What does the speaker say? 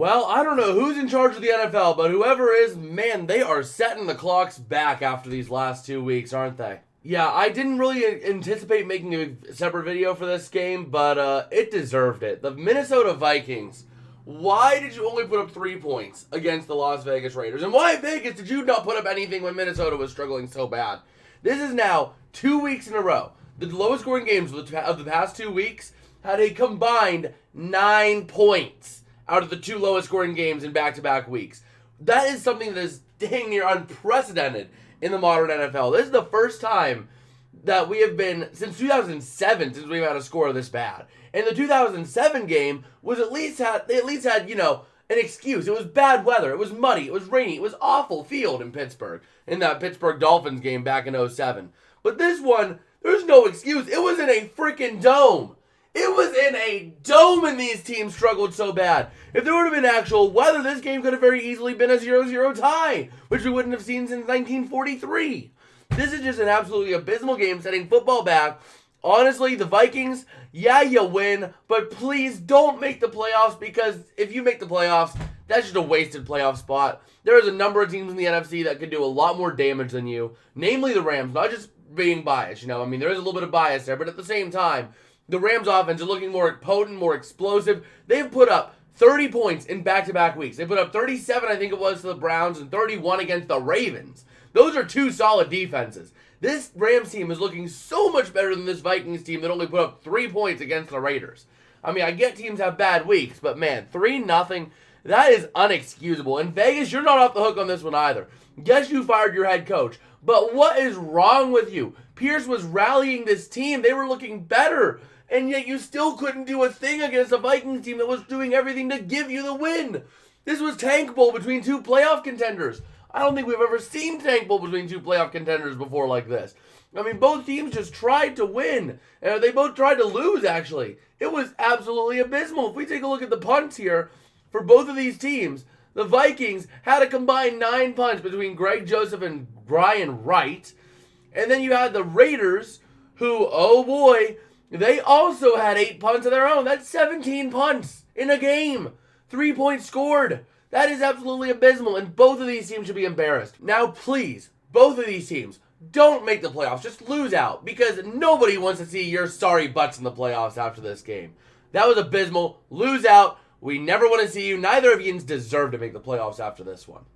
Well, I don't know who's in charge of the NFL, but whoever is, man, they are setting the clocks back after these last 2 weeks, aren't they? Yeah, I didn't really anticipate making a separate video for this game, but it deserved it. The Minnesota Vikings. Why did you only put up 3 points against the Las Vegas Raiders? And why, Vegas, did you not put up anything when Minnesota was struggling so bad? This is now 2 weeks in a row. The lowest scoring games of the past 2 weeks had a combined 9 points out of the two lowest scoring games in back-to-back weeks. That is something that is dang near unprecedented in the modern NFL. This is the first time that we have been, since 2007, since we've had a score this bad. And the 2007 game was they at least had, an excuse. It was bad weather. It was muddy. It was rainy. It was awful field in Pittsburgh, in that Pittsburgh Dolphins game back in '07. But this one, there's no excuse. It was in a freaking dome. It was in a dome and these teams struggled so bad. If there would have been actual weather, this game could have very easily been a 0-0 tie, which we wouldn't have seen since 1943. This is just an absolutely abysmal game setting football back. Honestly, the Vikings, yeah, you win, but please don't make the playoffs, because if you make the playoffs, that's just a wasted playoff spot. There is a number of teams in the NFC that could do a lot more damage than you, namely the Rams, not just being biased, there is a little bit of bias there, but at the same time, the Rams offense is looking more potent, more explosive. They've put up 30 points in back-to-back weeks. They put up 37, I think it was, to the Browns, and 31 against the Ravens. Those are two solid defenses. This Rams team is looking so much better than this Vikings team that only put up 3 points against the Raiders. I get teams have bad weeks, but man, 3-0, that is unexcusable. And Vegas, you're not off the hook on this one either. Yes, you fired your head coach, but what is wrong with you? Pierce was rallying this team. They were looking better. And yet you still couldn't do a thing against a Vikings team that was doing everything to give you the win. This was tank bowl between two playoff contenders. I don't think we've ever seen tank bowl between two playoff contenders before like this. Both teams just tried to win. And they both tried to lose, actually. It was absolutely abysmal. If we take a look at the punts here for both of these teams, the Vikings had a combined 9 punts between Greg Joseph and Brian Wright. And then you had the Raiders, who, oh boy, they also had 8 punts of their own. That's 17 punts in a game. 3 points scored. That is absolutely abysmal, and both of these teams should be embarrassed. Now, please, both of these teams, don't make the playoffs. Just lose out, because nobody wants to see your sorry butts in the playoffs after this game. That was abysmal. Lose out. We never want to see you. Neither of you deserve to make the playoffs after this one.